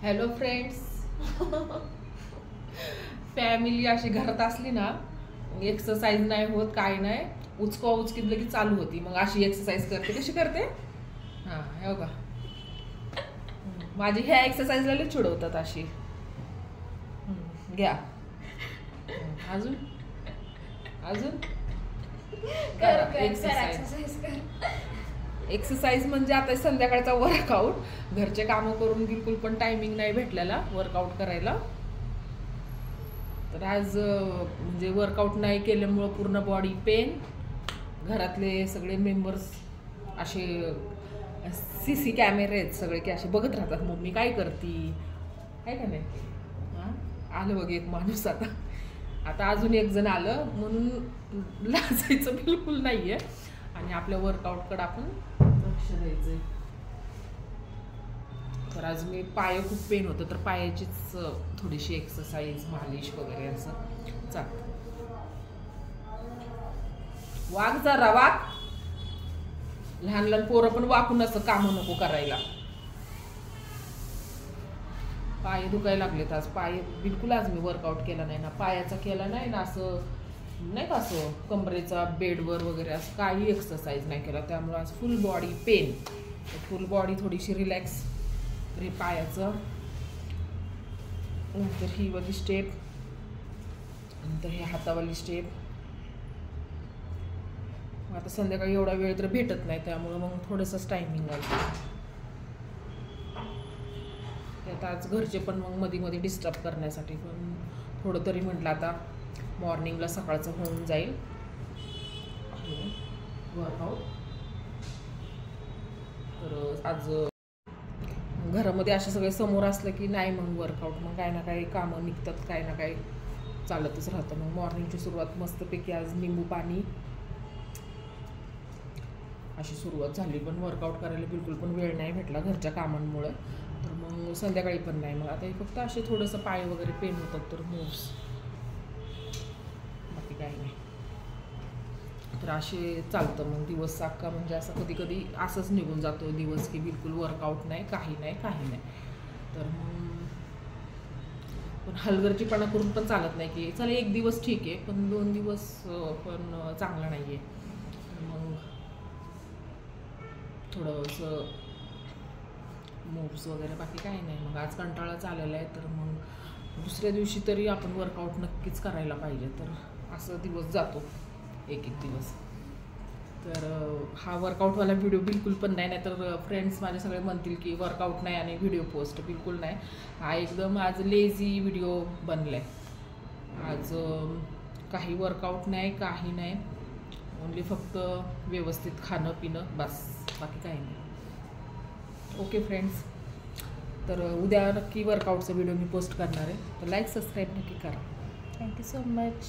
Hello friends. Family अशी घरात असली ना, एक्सरसाइज नाही होत, काय नाही, उचका उचकीत लगेच चालू होती. मग अशी एक्सरसाइज करते. कशी करते? हां, हे बघा, माझी ह्या एक्सरसाइजला लई चिडवतात अशी. घ्या. अजून अजून एक्सरसाइज म्हणजे आता संध्याकाळचा वर्कआउट. घरचे कामं करून बिलकुल पण टायमिंग नाही भेटलेला वर्कआउट करायला. तर आज म्हणजे वर्कआउट नाही केल्यामुळं पूर्ण बॉडी पेन. घरातले सगळे मेंबर्स असे CC कॅमेरे आहेत सगळे, की असे बघत राहतात मम्मी काय करती, आहे का नाही. हां, आलं बघ एक माणूस. आता अजून एक जण आलं, म्हणून लाजायचं बिलकुल नाही आहे. आणि आपल्या वर्कआउटकडे आपण लक्ष द्यायचं. तर आज मी पाय खूप पेन होतं, तर पायाचीच थोडीशी एक्सरसाइज, मालिश वगैरे असं चालतं. वाघ जरा वाघ. लहान लहान पोरं पण वाकून असं कामं नको करायला. पाय दुखायला लागलेत आज. पाय बिलकुल आज मी वर्कआउट केला नाही ना, पायाचा केला नाही ना, असं नाही का, असं कमरेचा बेडवर वगैरे असं काही एक्सरसाइज नाही केला. त्यामुळे आज फुल बॉडी पेन. फुल बॉडी थोडीशी रिलॅक्स. तर हे पायाचं, नंतर ही वाली स्टेप, नंतर हे हातावाली स्टेप. आता संध्याकाळी एवढा वेळ तर भेटत नाही, त्यामुळं मग थोडंसंच टायमिंग आहे. त्यात आज घरचे पण मग मध्ये मध्ये डिस्टर्ब करण्यासाठी पण थोडं तरी म्हटलं आता मॉर्निंगला सकाळचं होऊन जाईल वर्कआउट. तर आज घरामध्ये असे सगळे समोर असलं की नाही मग वर्कआउट, मग काही ना काही कामं निघतात, काही ना काही चालतच राहतं. मग मॉर्निंगची सुरुवात मस्तपैकी आज निंबू पाणी अशी सुरुवात झाली. पण वर्कआउट करायला बिलकुल पण वेळ नाही भेटला घरच्या कामांमुळं. तर मग संध्याकाळी पण नाही. मग आता फक्त असे थोडंसं पाय वगैरे पेन होतात तर मूव्स, बाकी काही नाही. तर असे चालतं मग दिवस अख्खा. म्हणजे असं कधी कधी असंच निघून जातो दिवस की बिलकुल वर्कआउट नाही, काही नाही, काही नाही. तर मग पण हलगर्जीपणा करून पण चालत नाही की चला एक दिवस ठीक आहे, पण 2 दिवस पण चांगला नाही आहे. मग थोडंसं मूव्स वगैरे, बाकी काही नाही. मग आज कंटाळा आलेला आहे, तर मग दुसऱ्या दिवशी तरी आपण वर्कआउट नक्कीच करायला पाहिजे. तर असं दिवस जातो एक दिवस. तर हा वर्कआउटवाला व्हिडिओ बिलकुल पण नाही, तर फ्रेंड्स माझे सगळे म्हणतील की वर्कआउट नाही आणि व्हिडिओ पोस्ट बिलकुल नाही. हा एकदम आज लेझी व्हिडिओ बनला आहे. आज काही वर्कआउट नाही, काही नाही, ओन्ली फक्त व्यवस्थित खाणं पिणं बस, बाकी काही नाही. ओके फ्रेंड्स, तर उद्या नक्की वर्कआउटचा व्हिडिओ मी पोस्ट करणार आहे. तर लाईक सबस्क्राईब नक्की करा. Thank you so much.